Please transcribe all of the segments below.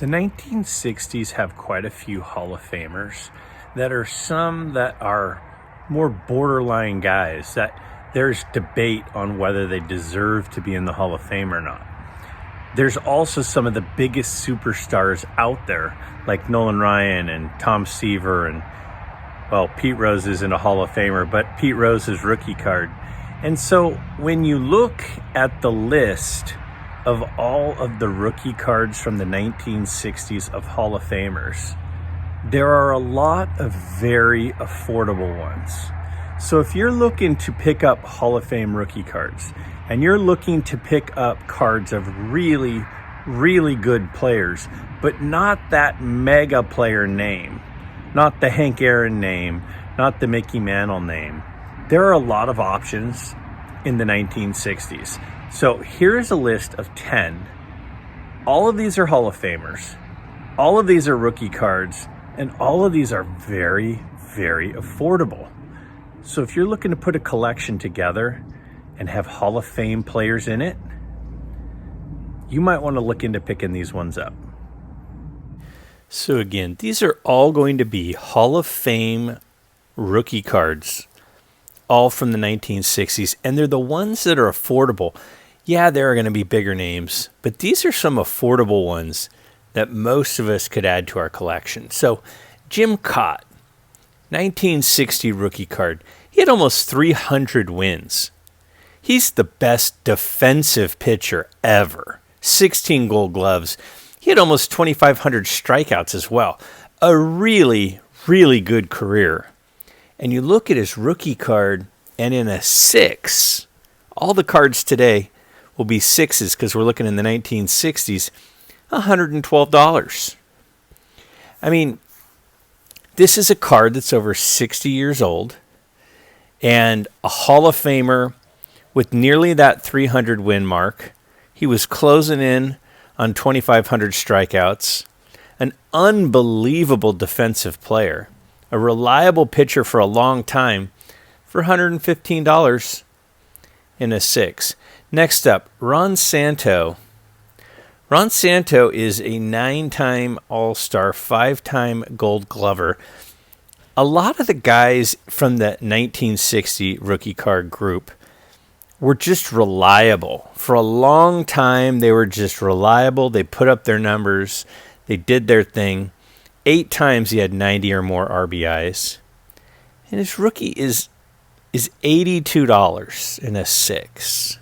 The 1960s have quite a few Hall of Famers that are some that are more borderline guys that there's debate on whether they deserve to be in the Hall of Fame or not. There's also some of the biggest superstars out there, like Nolan Ryan and Tom Seaver, and well, Pete Rose isn't a Hall of Famer, but Pete Rose's rookie card. And so when you look at the list of all of the rookie cards from the 1960s of Hall of Famers, there are a lot of very affordable ones. So if you're looking to pick up Hall of Fame rookie cards, and you're looking to pick up cards of really, really good players, but not that mega player name, not the Hank Aaron name, not the Mickey Mantle name, there are a lot of options in the 1960s. So here's a list of 10. All of these are Hall of Famers. All of these are rookie cards. And all of these are very, very affordable. So if you're looking to put a collection together and have Hall of Fame players in it, you might want to look into picking these ones up. So again, these are all going to be Hall of Fame rookie cards, all from the 1960s. And they're the ones that are affordable. Yeah, there are going to be bigger names, but these are some affordable ones that most of us could add to our collection. So Jim Cott, 1960 rookie card. He had almost 300 wins. He's the best defensive pitcher ever. 16 gold gloves. He had almost 2,500 strikeouts as well. A really, really good career. And you look at his rookie card, and in a 6, all the cards today will be 6s because we're looking in the 1960s, $112. I mean, this is a card that's over 60 years old and a Hall of Famer with nearly that 300 win mark. He was closing in on 2,500 strikeouts, an unbelievable defensive player, a reliable pitcher for a long time for $115 in a 6. Next up, Ron Santo. Ron Santo is a 9-time All-Star, 5-time Gold Glover. A lot of the guys from the 1960 rookie card group were just reliable. For a long time, they were just reliable. They put up their numbers. They did their thing. 8 times he had 90 or more RBIs. And his rookie is $82 in a 6.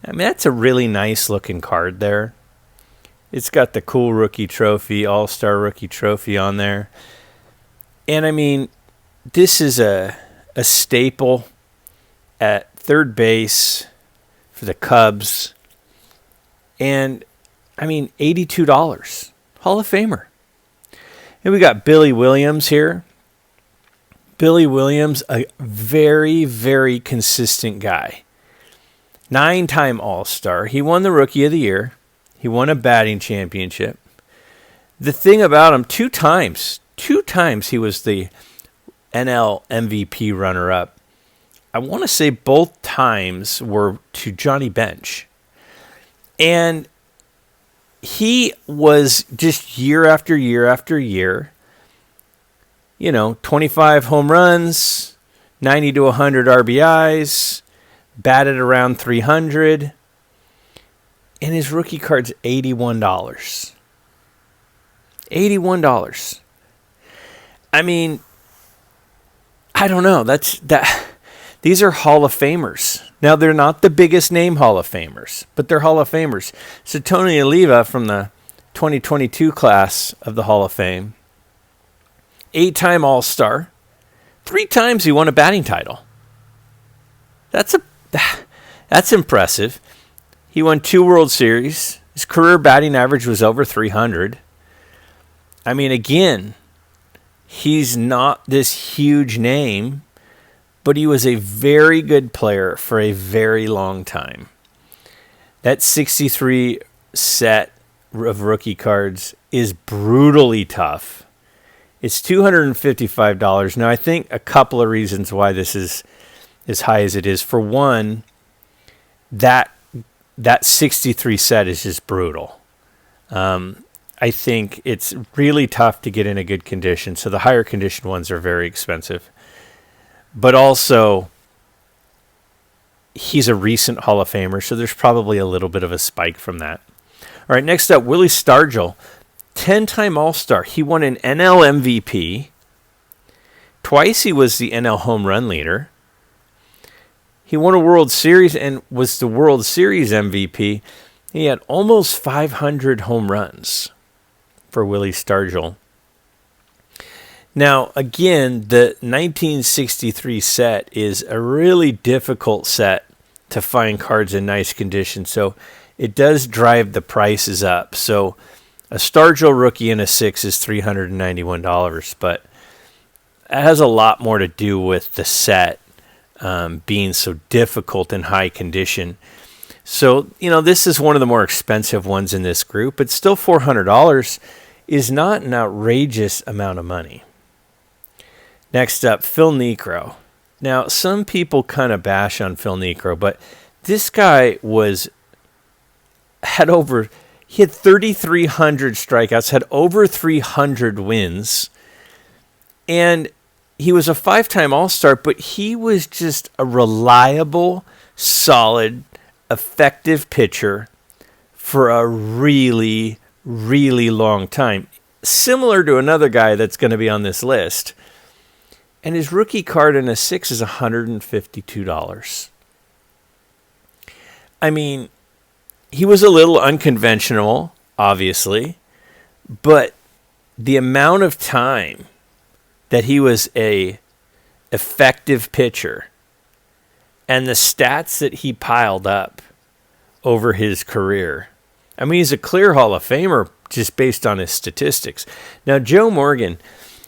I mean, that's a really nice looking card there. It's got the cool rookie trophy, all-star rookie trophy on there. And I mean, this is a staple at third base for the Cubs. And I mean, $82, Hall of Famer. And we got Billy Williams here. Billy Williams, a very, very consistent guy. 9-time All-Star. He won the Rookie of the Year. He won a batting championship. The thing about him, 2 times he was the NL MVP runner-up. I want to say both times were to Johnny Bench. And he was just year after year after year, 25 home runs, 90 to 100 RBIs, batted around 300, and his rookie card's $81. $81. I mean, I don't know. These are Hall of Famers. Now, they're not the biggest name Hall of Famers, but they're Hall of Famers. So Tony Oliva from the 2022 class of the Hall of Fame, 8-time All-Star, 3 times he won a batting title. That's impressive. He won 2 World Series. His career batting average was over 300. I mean, again, he's not this huge name, but he was a very good player for a very long time. That 63 set of rookie cards is brutally tough. It's $255. Now, I think a couple of reasons why this is as high as it is. For one, that 63 set is just brutal. I think it's really tough to get in a good condition. So the higher conditioned ones are very expensive. But also, he's a recent Hall of Famer, so there's probably a little bit of a spike from that. All right, next up, Willie Stargell, 10-time All-Star. He won an NL MVP. Twice he was the NL home run leader. He won a World Series and was the World Series MVP. He had almost 500 home runs for Willie Stargell. Now, again, the 1963 set is a really difficult set to find cards in nice condition, so it does drive the prices up. So a Stargell rookie in a 6 is $391, but it has a lot more to do with the set being so difficult in high condition. So, this is one of the more expensive ones in this group, but still $400 is not an outrageous amount of money. Next up, Phil Niekro. Now, some people kind of bash on Phil Niekro, but this guy had 3,300 strikeouts, had over 300 wins, and he was a 5-time All-Star, but he was just a reliable, solid, effective pitcher for a really, really long time. Similar to another guy that's going to be on this list. And his rookie card in a 6 is $152. I mean, he was a little unconventional, obviously, but the amount of time that he was a effective pitcher and the stats that he piled up over his career. I mean, he's a clear Hall of Famer just based on his statistics. Now, Joe Morgan,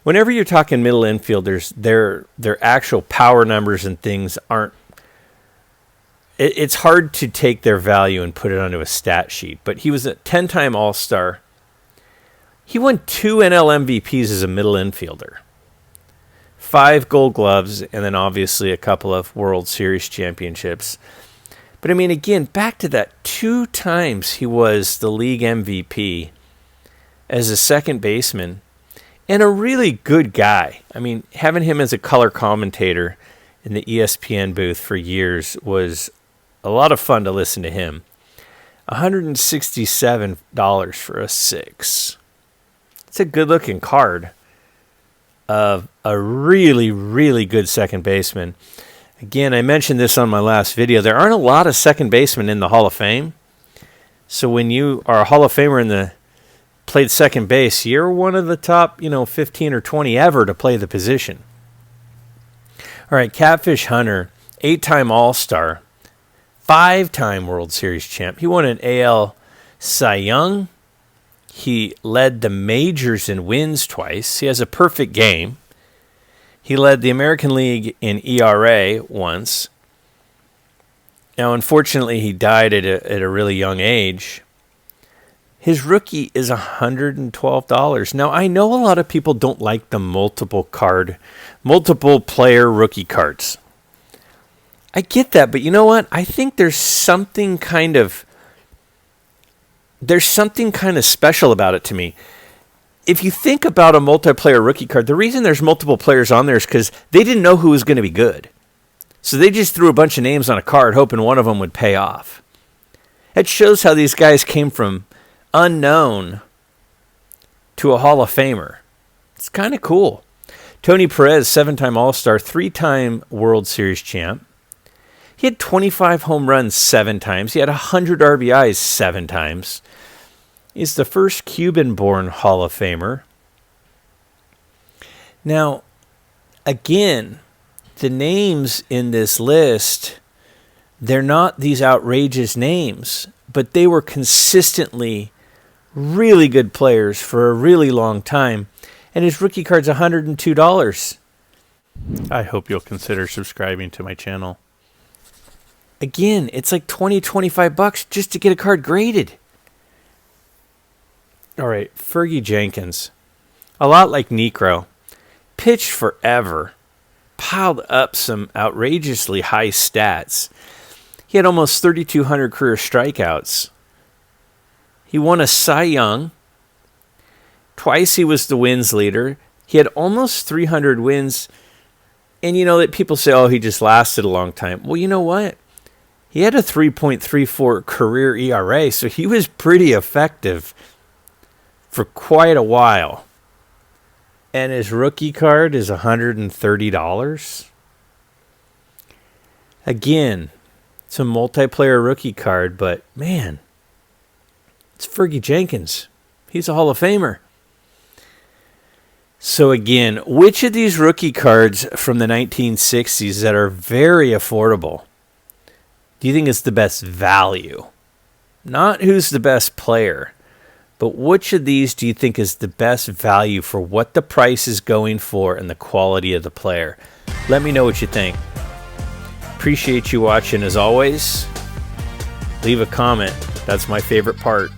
whenever you're talking middle infielders, their actual power numbers and things aren't. It's hard to take their value and put it onto a stat sheet. But he was a 10-time All-Star. He won 2 NL MVPs as a middle infielder, 5 Gold Gloves, and then obviously a couple of World Series championships. But I mean, again, back to that, 2 times he was the league MVP as a second baseman. And a really good guy. I mean, having him as a color commentator in the ESPN booth for years was a lot of fun to listen to him. $167 for a 6. It's a good-looking card of a really, really good second baseman. Again, I mentioned this on my last video. There aren't a lot of second basemen in the Hall of Fame. So when you are a Hall of Famer in the played second base, you're one of the top, 15 or 20 ever to play the position. All right, Catfish Hunter, 8-time All-Star, 5-time World Series champ. He won an AL Cy Young. He led the majors in wins twice. He has a perfect game. He led the American League in ERA once. Now, unfortunately, he died at a really young age. His rookie is $112. Now, I know a lot of people don't like the multiple player rookie cards. I get that, but you know what? I think there's something kind of special about it to me. If you think about a multiplayer rookie card, the reason there's multiple players on there is because they didn't know who was going to be good. So they just threw a bunch of names on a card hoping one of them would pay off. It shows how these guys came from unknown to a Hall of Famer. It's kind of cool. Tony Perez, 7-time All-Star, 3-time World Series champ. He had 25 home runs 7 times. He had 100 RBIs 7 times. He's the first Cuban-born Hall of Famer. Now, again, the names in this list, they're not these outrageous names, but they were consistently really good players for a really long time. And his rookie card's $102. I hope you'll consider subscribing to my channel. Again, it's like $20-25 just to get a card graded. All right, Fergie Jenkins. A lot like Niekro. Pitched forever. Piled up some outrageously high stats. He had almost 3,200 career strikeouts. He won a Cy Young Twice he was the wins leader. He had almost 300 wins. And you know that people say, oh, he just lasted a long time. Well, you know what? He had a 3.34 career ERA, so he was pretty effective for quite a while. And his rookie card is $130. Again, it's a multiplayer rookie card, but man, it's Fergie Jenkins. He's a Hall of Famer. So again, which of these rookie cards from the 1960s that are very affordable do you think is the best value? Not who's the best player, but which of these do you think is the best value for what the price is going for and the quality of the player? Let me know what you think. Appreciate you watching as always. Leave a comment. That's my favorite part.